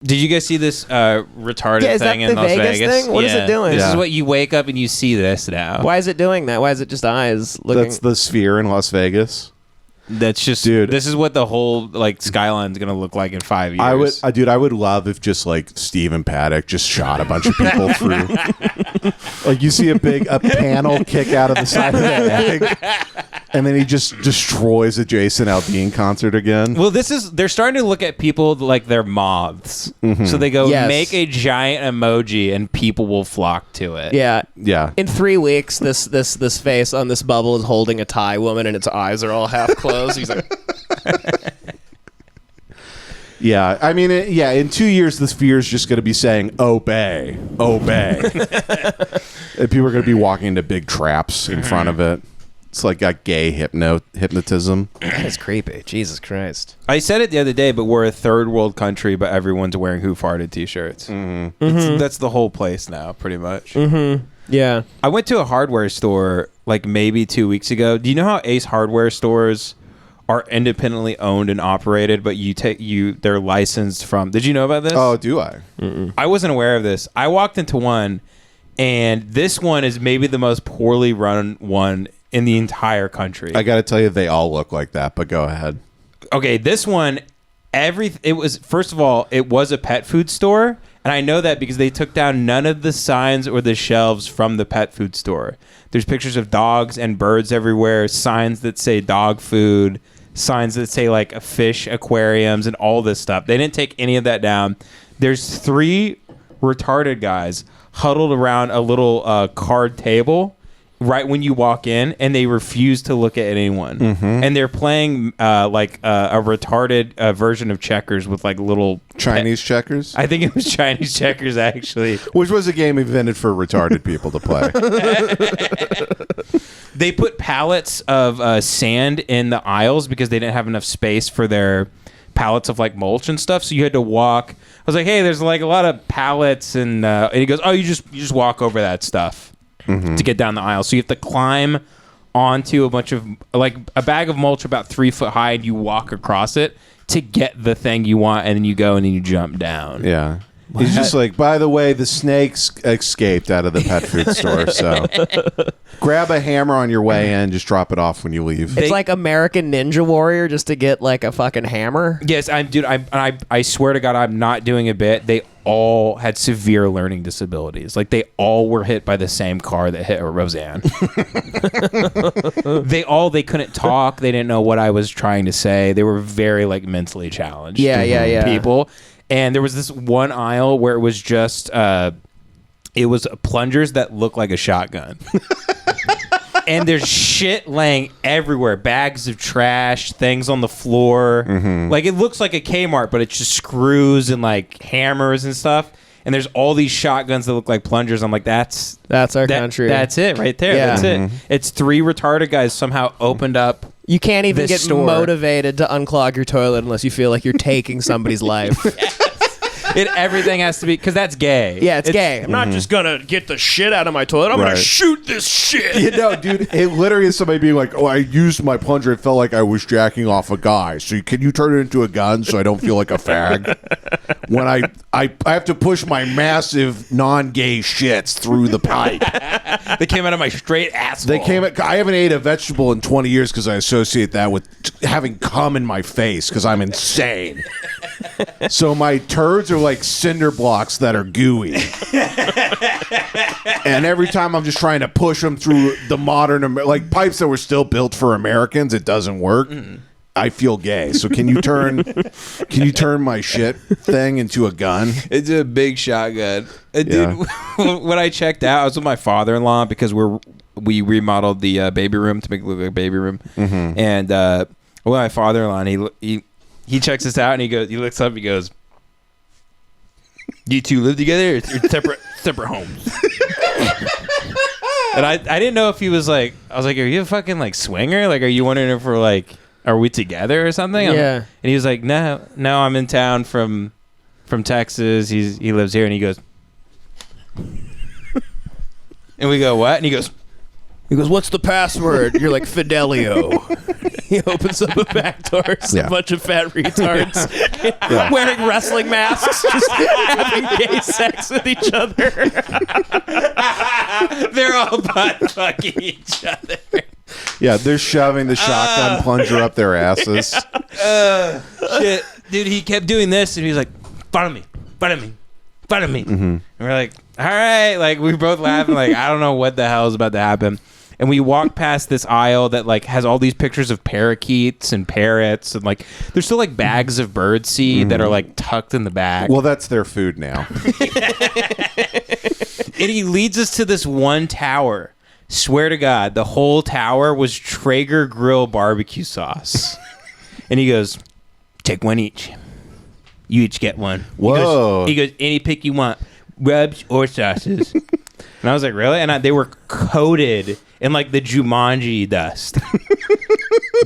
Did you guys see this retarded thing in Las Vegas? Thing? What is it doing? This is what you wake up and you see this now. Why is it doing that? Why is it just eyes looking? That's the sphere in Las Vegas. That's just, dude. This is what the whole like skyline's gonna look like in 5 years. I would love if just like Stephen Paddock just shot a bunch of people through. Like you see a panel kick out of the side of the egg, and then he just destroys a Jason Aldean concert again. Well, they're starting to look at people like they're moths. Mm-hmm. So they go make a giant emoji, and people will flock to it. Yeah. In 3 weeks, this face on this bubble is holding a Thai woman, and its eyes are all half closed. He's like, yeah. I mean, in 2 years, the sphere is just going to be saying "obey, obey," and people are going to be walking into big traps in front of it. It's like got gay hypnotism. That is creepy. Jesus Christ. I said it the other day, but we're a third world country, but everyone's wearing Who Farted t-shirts. Mm-hmm. That's the whole place now, pretty much. Mm-hmm. Yeah. I went to a hardware store like maybe 2 weeks ago. Do you know how Ace Hardware stores are independently owned and operated, but they're licensed from... Did you know about this? Oh, do I? Mm-mm. I wasn't aware of this. I walked into one, and this one is maybe the most poorly run one in the entire country. I got to tell you, they all look like that, but go ahead. Okay, this one, first of all, it was a pet food store, and I know that because they took down none of the signs or the shelves from the pet food store. There's pictures of dogs and birds everywhere, signs that say dog food, signs that say like fish aquariums and all this stuff. They didn't take any of that down. There's 3 retarded guys huddled around a little card table right when you walk in, and they refuse to look at anyone. Mm-hmm. And they're playing a retarded version of checkers with like little Chinese checkers. I think it was Chinese checkers, actually, which was a game invented for retarded people to play. They put pallets of sand in the aisles because they didn't have enough space for their pallets of like mulch and stuff. So you had to walk. I was like, hey, there's like a lot of pallets, and he goes, oh, you just walk over that stuff. Mm-hmm. To get down the aisle. So you have to climb onto a bunch of, like a bag of mulch about 3 foot high, and you walk across it to get the thing you want, and then you go and then you jump down. Yeah. He's just like, by the way, the snakes escaped out of the pet food store, so grab a hammer on your way in, just drop it off when you leave. It's like American Ninja Warrior just to get like a fucking hammer. Yes, I swear to God, I'm not doing a bit. They all had severe learning disabilities. Like they all were hit by the same car that hit Roseanne. They couldn't talk. They didn't know what I was trying to say. They were very like mentally challenged. Yeah. People. And there was this one aisle where it was just, it was plungers that looked like a shotgun. And there's shit laying everywhere. Bags of trash, things on the floor. Mm-hmm. Like, it looks like a Kmart, but it's just screws and, like, hammers and stuff. And there's all these shotguns that look like plungers. I'm like, that's our country. That's it right there. Yeah. That's it. It's 3 retarded guys somehow opened up. You can't even get motivated to unclog your toilet unless you feel like you're taking somebody's life. Everything has to be, because that's gay. Yeah, it's gay. I'm not just gonna get the shit out of my toilet. I'm gonna shoot this shit. You know, dude, it literally is somebody being like, oh, I used my plunger. It felt like I was jacking off a guy. So can you turn it into a gun so I don't feel like a fag? When I have to push my massive non-gay shits through the pipe. They came out of my straight asshole. I haven't ate a vegetable in 20 years because I associate that with having cum in my face because I'm insane. So my turds are like cinder blocks that are gooey. And every time I'm just trying to push them through the modern, like pipes that were still built for Americans, it doesn't work. Mm. I feel gay. So can you turn my shit thing into a gun? It's a big shotgun. Dude, when I checked out, I was with my father-in-law because we remodeled the baby room to make it look like a baby room. Mm-hmm. And my father-in-law, and he checks us out, and he looks up, he goes, "You two live together, or separate homes?" And I didn't know if he was like, I was like, "Are you a fucking like swinger? Like, are you wondering if we're like, are we together or something?" Yeah. And he was like, No, I'm in town from Texas. He lives here," and he goes, and we go, "What?" And he goes, He goes, "What's the password?" You're like, "Fidelio." He opens up a back door. It's a bunch of fat retards wearing wrestling masks, just having gay sex with each other. They're all butt fucking each other. Yeah, they're shoving the shotgun plunger up their asses. Shit. Dude, he kept doing this, and he was like, follow me. And we're like, all right. Like, we both laughing, like, I don't know what the hell is about to happen. And we walk past this aisle that like has all these pictures of parakeets and parrots, and like there's still like bags of bird seed that are like tucked in the back. Well, that's their food now. And he leads us to this one tower. Swear to God, the whole tower was Traeger grill barbecue sauce. And he goes, take one each. You each get one. Whoa. He goes, any pick you want, rubs or sauces. And I was like, really? And they were coated in like the Jumanji dust.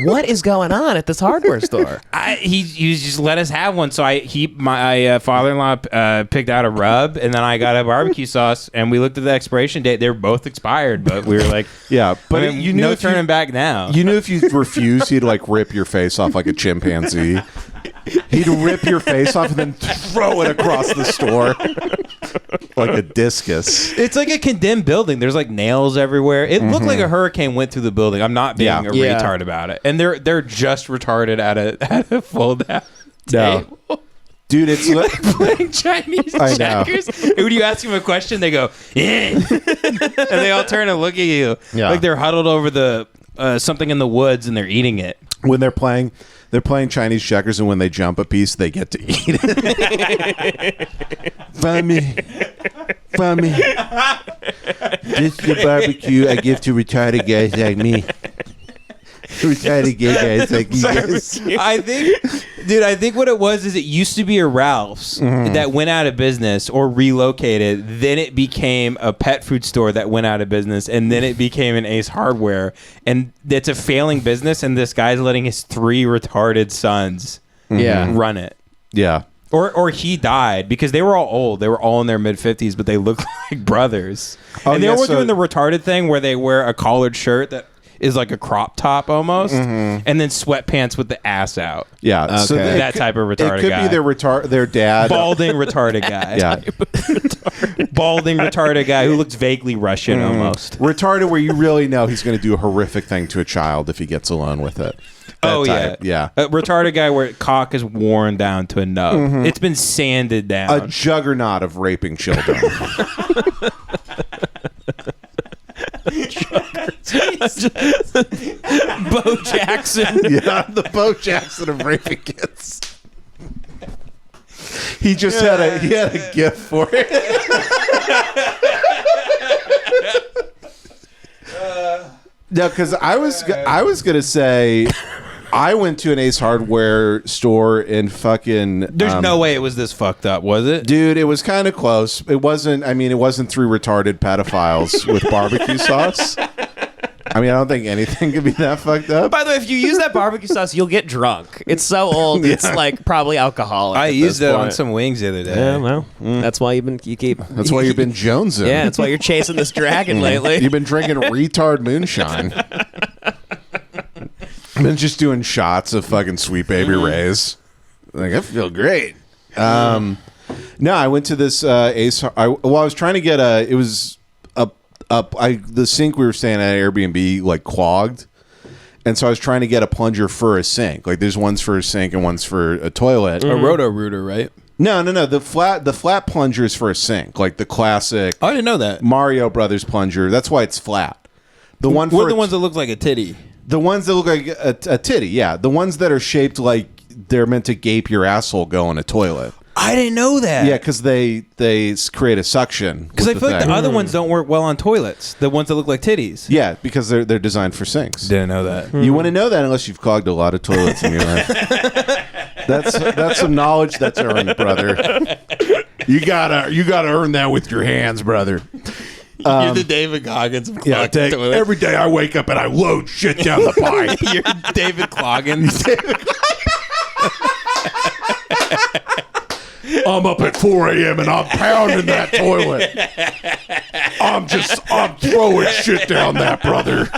What is going on at this hardware store? He just let us have one. So my father-in-law picked out a rub, and then I got a barbecue sauce, and we looked at the expiration date. They were both expired, but we were like, yeah, but I mean, you knew no if turning back now. You knew if you refused, he'd like rip your face off like a chimpanzee. He'd rip your face off and then throw it across the store like a discus. It's like a condemned building. There's like nails everywhere. It looked like a hurricane went through the building. I'm not being a retard about it. And they're just retarded at a fold down table. Dude, it's playing Chinese checkers. And when you ask them a question, they go, yeah. And they all turn and look at you. Yeah. Like they're huddled over the something in the woods and they're eating it. When they're playing Chinese checkers, and when they jump a piece, they get to eat it. Family. This is the barbecue I give to retarded guys like me. Retarded gay guys like you guys. I think what it was is it used to be a Ralph's that went out of business or relocated. Then it became a pet food store that went out of business, and then it became an Ace Hardware. And it's a failing business, and this guy's letting his 3 retarded sons run it. Yeah. Or he died because they were all old. They were all in their mid-50s, but they looked like brothers. And they were doing the retarded thing where they wear a collared shirt that is like a crop top almost, and then sweatpants with the ass out. Yeah, okay. So that type of retarded guy. It could be their dad. Balding retarded guy. Yeah. Balding retarded guy who looks vaguely Russian almost. Retarded where you really know he's going to do a horrific thing to a child if he gets alone with it. That type. Yeah. A retarded guy where cock is worn down to a nub. It's been sanded down. A juggernaut of raping children. Bo Jackson. Yeah, the Bo Jackson of raping kids. He just had a gift for it. No, because I was gonna say I went to an Ace Hardware store in fucking. There's no way it was this fucked up, was it? Dude, it was kind of close. It wasn't. I mean, it wasn't 3 retarded pedophiles with barbecue sauce. I mean, I don't think anything could be that fucked up. By the way, if you use that barbecue sauce, you'll get drunk. It's so old, it's like probably alcoholic. I used it on some wings the other day. Yeah, well, that's why you've been jonesing. Yeah, that's why you're chasing this dragon lately. You've been drinking retard moonshine. I've been just doing shots of fucking Sweet Baby Ray's. Like, I feel great. No, I went to this Ace. I was trying to get it was the sink we were staying at Airbnb like clogged, and so I was trying to get a plunger for a sink. Like there's ones for a sink and ones for a toilet. A Roto-Rooter, right? No. The flat plunger is for a sink, like the classic. I didn't know that. Mario Brothers plunger. That's why it's flat. The one for the ones that look like a titty. The ones that look like a titty, yeah. The ones that are shaped like they're meant to gape your asshole go in a toilet. I didn't know that. Yeah, because they create a suction. Because I feel like the other ones don't work well on toilets. The ones that look like titties. Yeah, because they're designed for sinks. Didn't know that. You wouldn't know that unless you've clogged a lot of toilets in your life. That's some knowledge that's earned, brother. You gotta earn that with your hands, brother. You're the David Goggins of clogged toilets. Every day I wake up and I load shit down the pipe. You're David Cloggins. I'm up at 4 a.m. and I'm pounding that toilet. I'm throwing shit down that brother.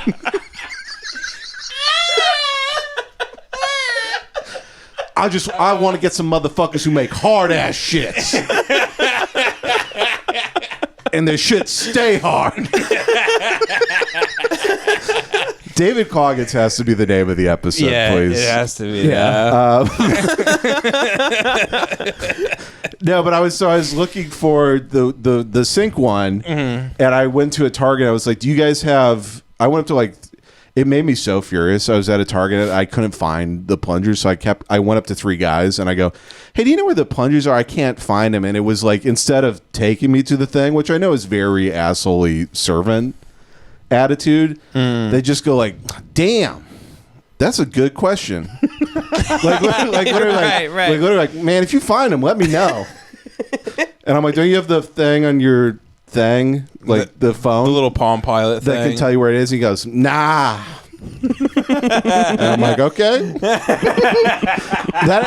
I want to get some motherfuckers who make hard ass shits. And their shits stay hard. David Coggins has to be the name of the episode, please. It has to be. Yeah. No, but I was looking for the sink one, and I went to a Target. I was like, "Do you guys have?" I went up to like, it made me so furious. I was at a Target, and I couldn't find the plungers, so I went up to 3 guys, and I go, "Hey, do you know where the plungers are? I can't find them." And it was like, instead of taking me to the thing, which I know is very assholey servant attitude, they just go like, "Damn, that's a good question." literally like, "Man, if you find them, let me know." And I'm like, "Don't you have the thing on your thing, like the phone, The little Palm Pilot that thing. can tell you where it is?" He goes, "Nah." And I'm like, "Okay." That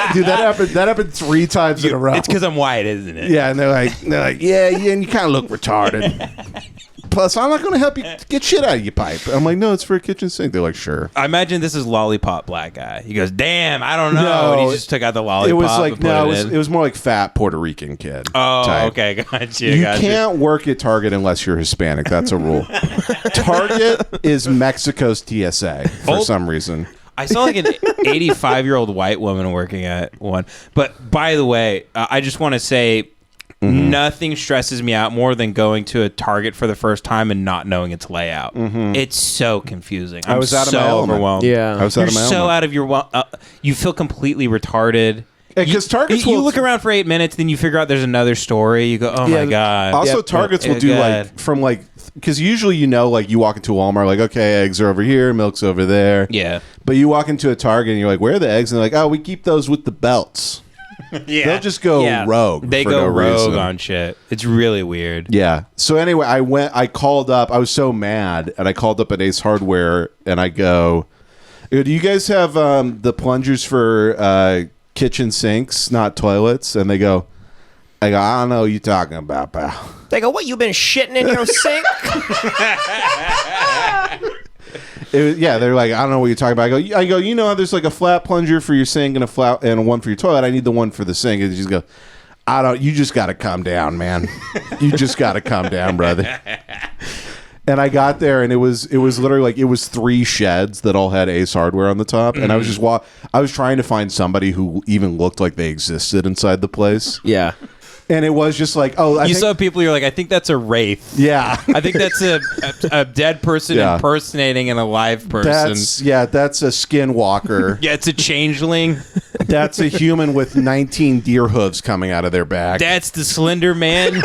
happened 3 times in a row. It's because I'm white, isn't it? Yeah, and they're like, yeah, and you kind of look retarded. Plus, I'm not going to help you get shit out of your pipe. I'm like, "No, it's for a kitchen sink." They're like, "Sure." I imagine this is Lollipop Black Guy. He goes, "Damn, I don't know." No, and he just took out the lollipop. It was like, and put it was more like fat Puerto Rican kid. Oh, type. okay, gotcha. You can't work at Target unless you're Hispanic. That's a rule. Target is Mexico's TSA for some reason. I saw like an 85-year-old white woman working at one. But by the way, I just want to say, nothing stresses me out more than going to a Target for the first time and not knowing its layout. It's so confusing. I was out of my element. overwhelmed. Yeah. I was You're out of my so element. out of your... you feel completely retarded. Because Targets you will look around for 8 minutes, then you figure out there's another story. You go, "Oh my god!" Also, Targets will do God. like from like, because usually like you walk into Walmart, like, okay, eggs are over here, milk's over there. Yeah. But you walk into a Target and you're like, "Where are the eggs?" And they're like, "Oh, we keep those with the belts." Yeah. They'll just go rogue. They for go no rogue reason. on shit. It's really weird. Yeah. So anyway, I called up. I was so mad, and I called up at Ace Hardware, and I go, "Do you guys have the plungers for kitchen sinks, not toilets?" And they go, "I don't know what you're talking about, pal." They go, "What, you been shitting in your sink?" They're like, "I don't know what you're talking about." I go, "You know, there's like a flat plunger for your sink and a one for your toilet. I need the one for the sink." And she goes, "You just got to calm down, man. You just got to calm down, brother." And I got there, and it was literally like, it was 3 sheds that all had Ace Hardware on the top, and I was just I was trying to find somebody who even looked like they existed inside the place. Yeah. And it was just like, You saw people, you're like, "I think that's a wraith." yeah. I think that's a dead person Yeah. impersonating an alive person. That's a skinwalker. Yeah, it's a changeling. That's a human with 19 deer hooves coming out of their back. That's the Slender Man.